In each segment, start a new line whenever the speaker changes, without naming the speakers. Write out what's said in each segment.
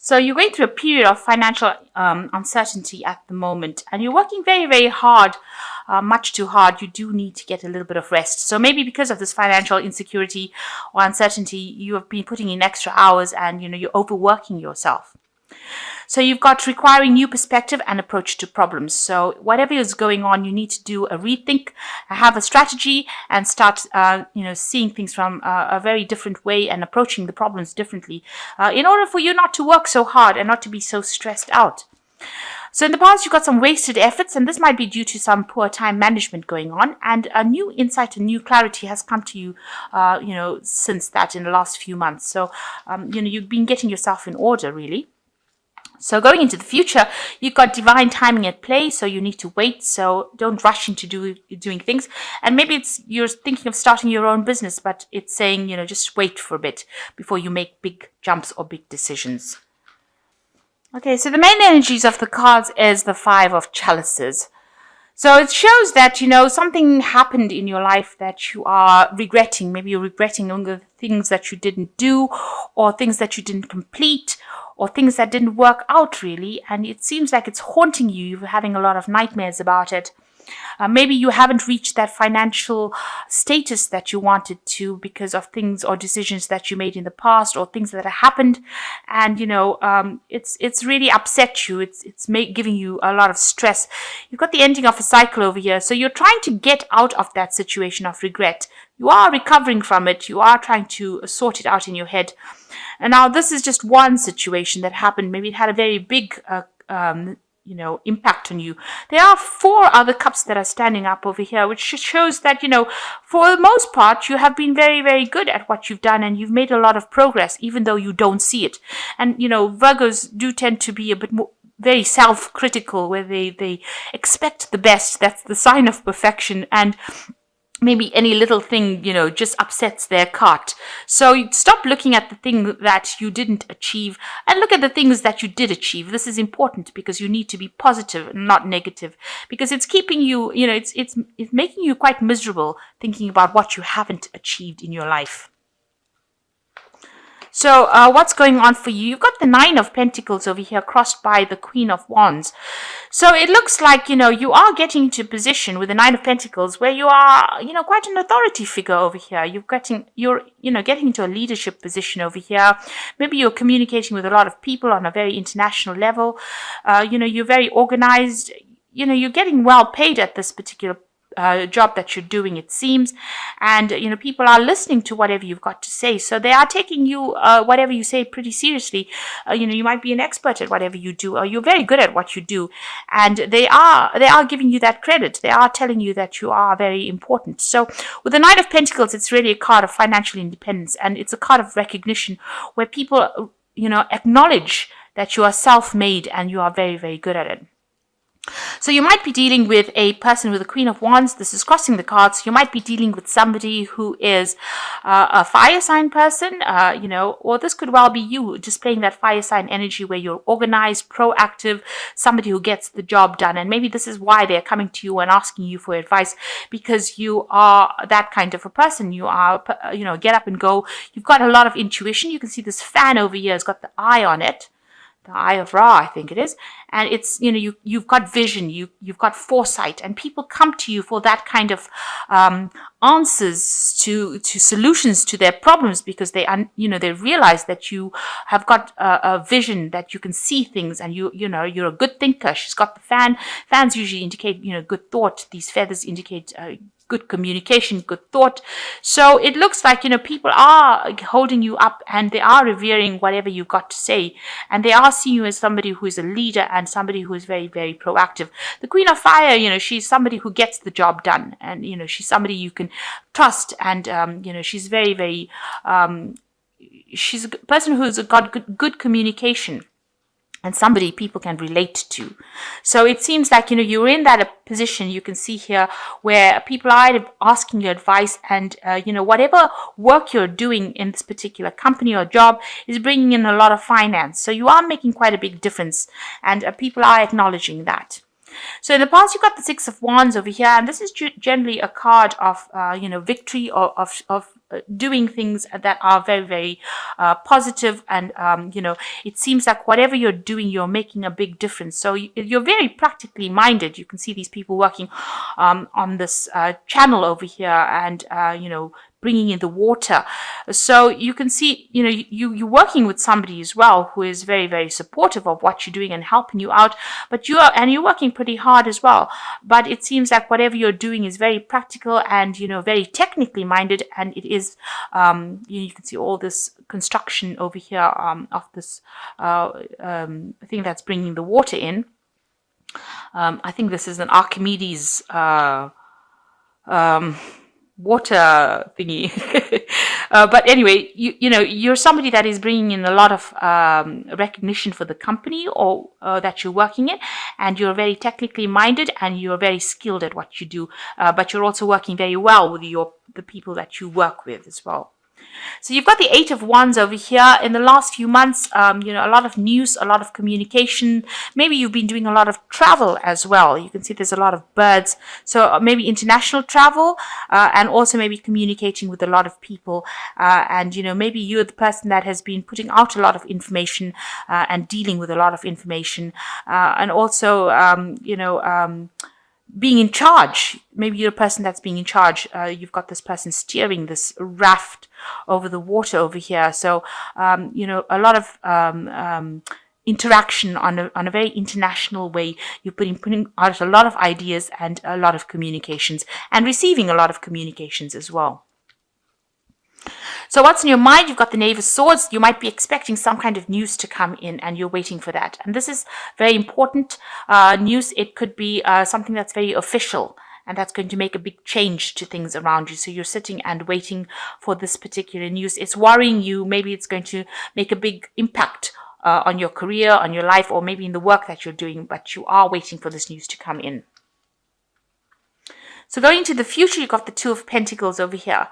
So you're going through a period of financial uncertainty at the moment, and you're working very, very hard, much too hard. You do need to get a little bit of rest. So maybe because of this financial insecurity or uncertainty, you have been putting in extra hours, and you're overworking yourself. So you've got requiring new perspective and approach to problems. So whatever is going on, you need to do a rethink, have a strategy, and start, seeing things from a very different way and approaching the problems differently, in order for you not to work so hard and not to be so stressed out. So in the past, you've got some wasted efforts, and this might be due to some poor time management going on, and a new insight and new clarity has come to you, since that in the last few months. So, you've been getting yourself in order, really. So going into the future, you've got divine timing at play, so you need to wait. So don't rush into doing things. And maybe you're thinking of starting your own business, but it's saying, just wait for a bit before you make big jumps or big decisions. Okay, so the main energies of the cards is the Five of Chalices. So it shows that, something happened in your life that you are regretting. Maybe you're regretting the things that you didn't do, or things that you didn't complete, or things that didn't work out really. And it seems like it's haunting you. You're having a lot of nightmares about it. Maybe you haven't reached that financial status that you wanted to because of things or decisions that you made in the past or things that have happened. And, it's really upset you. It's giving you a lot of stress. You've got the ending of a cycle over here. So you're trying to get out of that situation of regret. You are recovering from it. You are trying to sort it out in your head. And now this is just one situation that happened. Maybe it had a very big impact on you. There are 4 other cups that are standing up over here, which shows that, for the most part, you have been very, very good at what you've done, and you've made a lot of progress, even though you don't see it. And, Virgos do tend to be a bit more very self-critical, where they expect the best. That's the sign of perfection. And maybe any little thing, just upsets their cart. So you stop looking at the thing that you didn't achieve and look at the things that you did achieve. This is important because you need to be positive and not negative, because it's keeping you, it's making you quite miserable thinking about what you haven't achieved in your life. So what's going on for you? You've got the Nine of Pentacles over here crossed by the Queen of Wands. So it looks like, you are getting into a position with the Nine of Pentacles where you are, quite an authority figure over here. You're getting into a leadership position over here. Maybe you're communicating with a lot of people on a very international level. You're very organized. You're getting well paid at this particular job that you're doing, it seems, and people are listening to whatever you've got to say, so they are taking you whatever you say pretty seriously. You might be an expert at whatever you do, or you're very good at what you do, and they are giving you that credit. They are telling you that you are very important. So with the Knight of Pentacles, it's really a card of financial independence, and it's a card of recognition where people acknowledge that you are self-made and you are very, very good at it. So you might be dealing with a person with the Queen of Wands. This is crossing the cards. You might be dealing with somebody who is a fire sign person, or this could well be you displaying that fire sign energy where you're organized, proactive, somebody who gets the job done. And maybe this is why they're coming to you and asking you for advice, because you are that kind of a person. You are, get up and go. You've got a lot of intuition. You can see this fan over here has got the eye on it. The Eye of Ra, I think it is. And it's, you've got vision, you've got foresight, and people come to you for that kind of answers to solutions to their problems, because they realize that you have got a vision, that you can see things, and you're a good thinker. She's got the fan. Fans usually indicate, good thought. These feathers indicate good communication, good thought. So it looks like, people are holding you up, and they are revering whatever you've got to say. And they are seeing you as somebody who is a leader and somebody who is very, very proactive. The Queen of Fire, she's somebody who gets the job done. And, she's somebody you can trust. And, she's very, very, she's a person who's got good communication, and somebody people can relate to. So it seems like, you're in that position, you can see here, where people are asking you advice, and, whatever work you're doing in this particular company or job is bringing in a lot of finance. So you are making quite a big difference, and people are acknowledging that. So in the past, you got the Six of Wands over here, and this is generally a card of, victory, or of doing things that are very, very positive. And, it seems like whatever you're doing, you're making a big difference. So you're very practically minded. You can see these people working on this channel over here, and, bringing in the water. So you can see, you're working with somebody as well who is very, very supportive of what you're doing and helping you out. But you're working pretty hard as well. But it seems like whatever you're doing is very practical and, very technically minded. And it is, you can see all this construction over here of this thing that's bringing the water in. I think this is an Archimedes water thingy. But anyway, you're somebody that is bringing in a lot of recognition for the company or that you're working in, and you're very technically minded and you're very skilled at what you do. But you're also working very well with the people that you work with as well. So you've got the Eight of Wands over here. In the last few months, a lot of news, a lot of communication. Maybe you've been doing a lot of travel as well. You can see there's a lot of birds. So maybe international travel, and also maybe communicating with a lot of people. And, maybe you're the person that has been putting out a lot of information and dealing with a lot of information. And also, being in charge. Maybe you're a person that's being in charge. You've got this person steering this raft over the water over here. So, a lot of interaction on a very international way. You're putting out a lot of ideas and a lot of communications, and receiving a lot of communications as well. So what's in your mind? You've got the Knave of Swords. You might be expecting some kind of news to come in, and you're waiting for that. And this is very important news. It could be something that's very official, and that's going to make a big change to things around you. So you're sitting and waiting for this particular news. It's worrying you. Maybe it's going to make a big impact on your career, on your life, or maybe in the work that you're doing, but you are waiting for this news to come in. So going into the future, you've got the Two of Pentacles over here.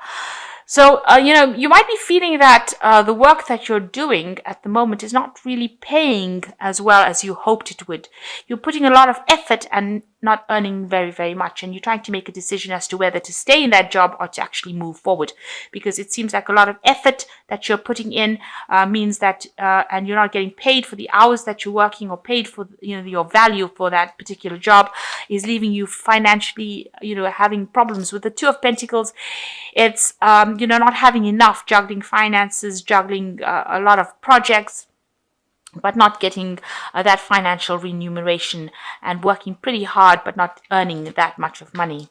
So, you might be feeling that the work that you're doing at the moment is not really paying as well as you hoped it would. You're putting a lot of effort and not earning very, very much. And you're trying to make a decision as to whether to stay in that job or to actually move forward. Because it seems like a lot of effort that you're putting in means that, and you're not getting paid for the hours that you're working, or paid for, your value for that particular job, is leaving you financially, having problems. With the Two of Pentacles, it's, not having enough, juggling finances, juggling a lot of projects, but not getting that financial remuneration, and working pretty hard, but not earning that much of money.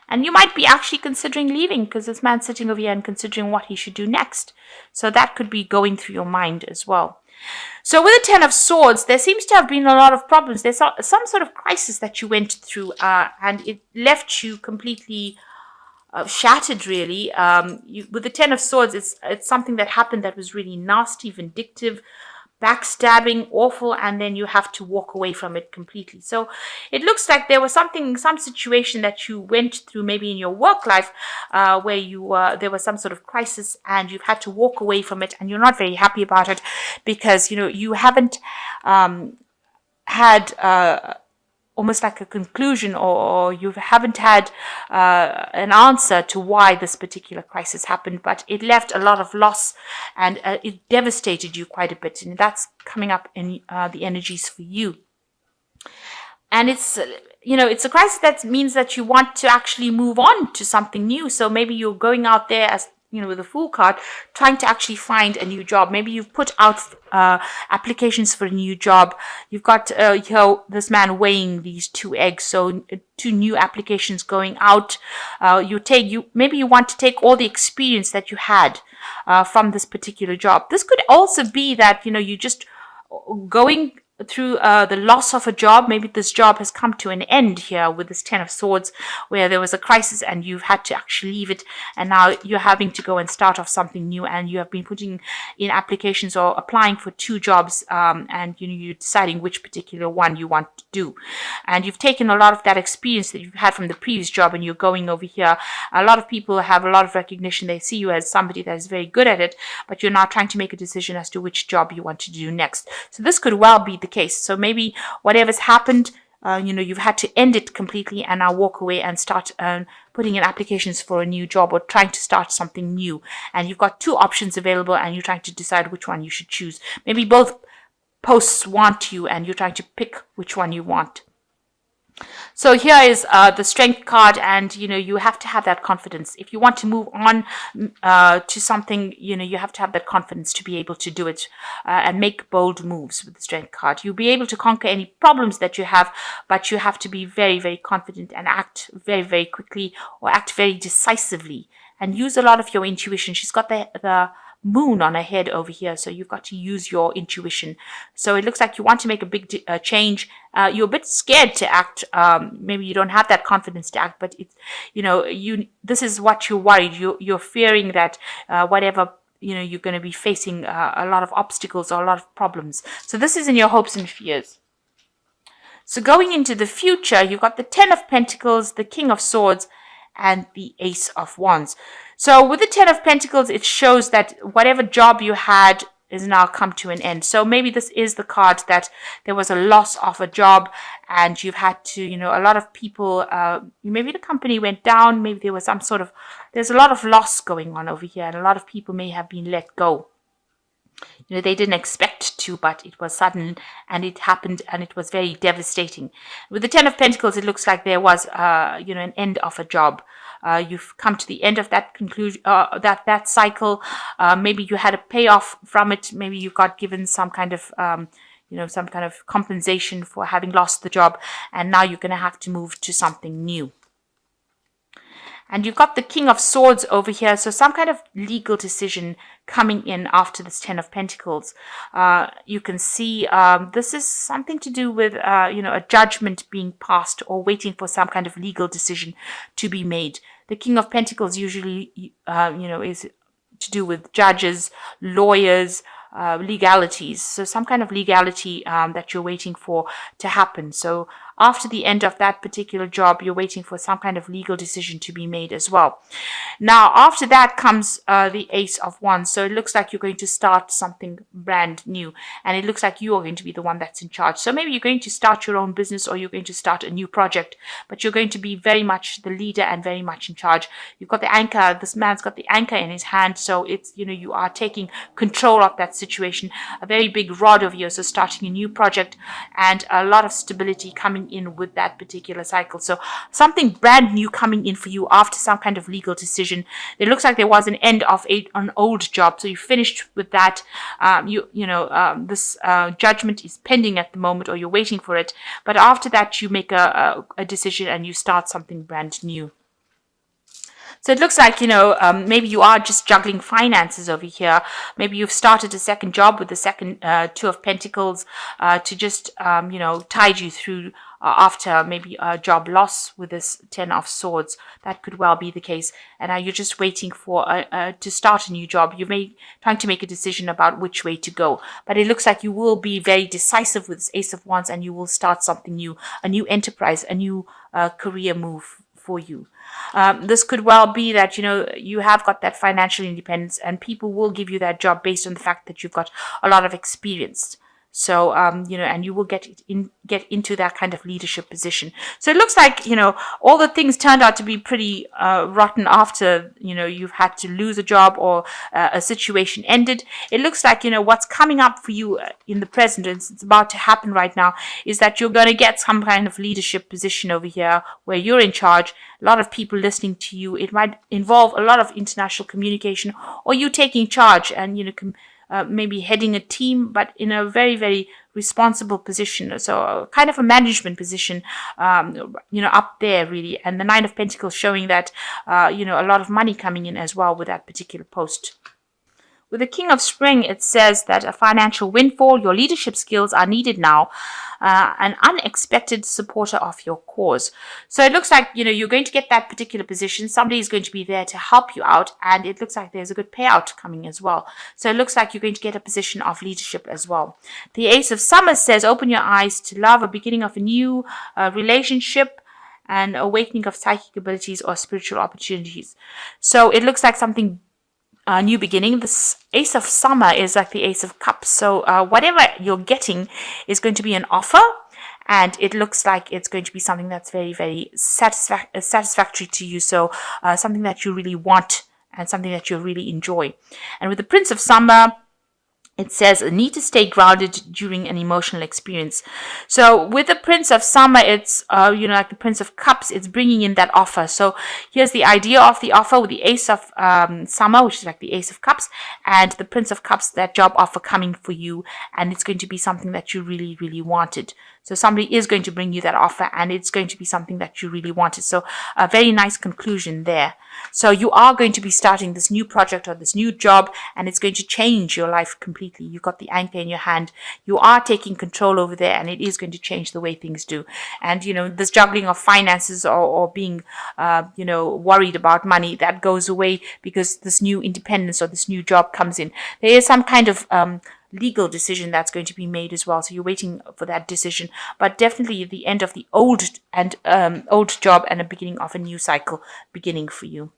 And you might be actually considering leaving, because this man's sitting over here and considering what he should do next. So that could be going through your mind as well. So with the Ten of Swords, there seems to have been a lot of problems. There's some sort of crisis that you went through, and it left you completely shattered, really. With the Ten of Swords, it's something that happened that was really nasty, vindictive, backstabbing, awful, and then you have to walk away from it completely. So it looks like there was some situation that you went through, maybe in your work life, where there was some sort of crisis, and you've had to walk away from it, and you're not very happy about it, because you haven't had almost like a conclusion, or you haven't had an answer to why this particular crisis happened, but it left a lot of loss, and it devastated you quite a bit, and that's coming up in the energies for you. And it's a crisis that means that you want to actually move on to something new. So maybe you're going out there as with the Fool card, trying to actually find a new job. Maybe you've put out applications for a new job. You've got this man weighing these 2 eggs, so 2 new applications going out. Maybe you want to take all the experience that you had from this particular job. This could also be that you just going through the loss of a job. Maybe this job has come to an end here with this Ten of Swords, where there was a crisis and you've had to actually leave it, and now you're having to go and start off something new, and you have been putting in applications or applying for 2 jobs, and you're deciding which particular one you want to do. And you've taken a lot of that experience that you've had from the previous job, and you're going over here. A lot of people have a lot of recognition. They see you as somebody that is very good at it, but you're now trying to make a decision as to which job you want to do next. So this could well be the case. So maybe whatever's happened, you've had to end it completely and now walk away and start putting in applications for a new job or trying to start something new. And you've got 2 options available and you're trying to decide which one you should choose. Maybe both posts want you and you're trying to pick which one you want. So here is the strength card, and you have to have that confidence. If you want to move on to something, you have to have that confidence to be able to do it and make bold moves with the strength card. You'll be able to conquer any problems that you have, but you have to be very, very confident and act very, very quickly or act very decisively and use a lot of your intuition. She's got the moon on her head over here, so you've got to use your intuition. So it looks like you want to make a big change. You're a bit scared to act. Maybe you don't have that confidence to act, but it's this is what you're worried. You're fearing that whatever you're going to be facing a lot of obstacles or a lot of problems. So this is in your hopes and fears. So going into the future, you've got the 10 of Pentacles, the King of Swords, and the Ace of Wands. So with the 10 of Pentacles, it shows that whatever job you had is now come to an end. So maybe this is the card that there was a loss of a job and you've had to, a lot of people, maybe the company went down, maybe there was there's a lot of loss going on over here and a lot of people may have been let go. They didn't expect to, but it was sudden and it happened and it was very devastating. With the 10 of Pentacles, it looks like there was, an end of a job. You've come to the end of that conclusion, that cycle. Maybe you had a payoff from it. Maybe you got given some kind of, some kind of compensation for having lost the job. And now you're going to have to move to something new. And you've got the King of Swords over here. So some kind of legal decision coming in after this 10 of Pentacles. You can see this is something to do with, a judgment being passed or waiting for some kind of legal decision to be made. The King of Pentacles usually, is to do with judges, lawyers, legalities. So some kind of legality that you're waiting for to happen. So after the end of that particular job, you're waiting for some kind of legal decision to be made as well. Now, after that comes the Ace of Wands. So it looks like you're going to start something brand new. And it looks like you are going to be the one that's in charge. So maybe you're going to start your own business or you're going to start a new project. But you're going to be very much the leader and very much in charge. You've got the anchor. This man's got the anchor in his hand. So it's, you are taking control of that situation. A very big rod over here. So starting a new project and a lot of stability coming in with that particular cycle. So something brand new coming in for you after some kind of legal decision. It looks like there was an end of an old job. So you finished with that. This judgment is pending at the moment or you're waiting for it. But after that, you make a decision and you start something brand new. So it looks like, maybe you are just juggling finances over here. Maybe you've started a second job with the second 2 of Pentacles to just, tide you through after maybe a job loss with this 10 of Swords. That could well be the case. And now you're just waiting for to start a new job. You're trying to make a decision about which way to go. But it looks like you will be very decisive with this Ace of Wands and you will start something new, a new enterprise, a new career move for you. This could well be that, you have got that financial independence and people will give you that job based on the fact that you've got a lot of experience. So, and you will get into that kind of leadership position. So it looks like, all the things turned out to be pretty rotten after, you've had to lose a job or a situation ended. It looks like, what's coming up for you in the present, and it's about to happen right now, is that you're going to get some kind of leadership position over here where you're in charge. A lot of people listening to you. It might involve a lot of international communication or you taking charge and, maybe heading a team, but in a very, very responsible position. So kind of a management position, up there really. And the 9 of Pentacles showing that, a lot of money coming in as well with that particular post. With the King of Spring, it says that a financial windfall, your leadership skills are needed now, an unexpected supporter of your cause. So it looks like, you're going to get that particular position. Somebody is going to be there to help you out, and it looks like there's a good payout coming as well. So it looks like you're going to get a position of leadership as well. The Ace of Summer says, open your eyes to love, a beginning of a new relationship, and awakening of psychic abilities or spiritual opportunities. So it looks like something new beginning. This Ace of Summer is like the Ace of Cups. So whatever you're getting is going to be an offer. And it looks like it's going to be something that's very, very satisfactory to you. So something that you really want and something that you really enjoy. And with the Prince of Summer, it says need to stay grounded during an emotional experience. So with the Prince of Summer, it's like the Prince of Cups, it's bringing in that offer. So here's the idea of the offer with the Ace of Summer, which is like the Ace of Cups, and the Prince of Cups, that job offer coming for you, and it's going to be something that you really, really wanted. So somebody is going to bring you that offer, and it's going to be something that you really wanted. So a very nice conclusion there. So you are going to be starting this new project or this new job, and it's going to change your life completely. You've got the anchor in your hand. You are taking control over there, and it is going to change the way things do. And, this juggling of finances or being, worried about money, that goes away because this new independence or this new job comes in. There is some kind of legal decision that's going to be made as well. So you're waiting for that decision, but definitely the end of the old job and a beginning of a new cycle beginning for you.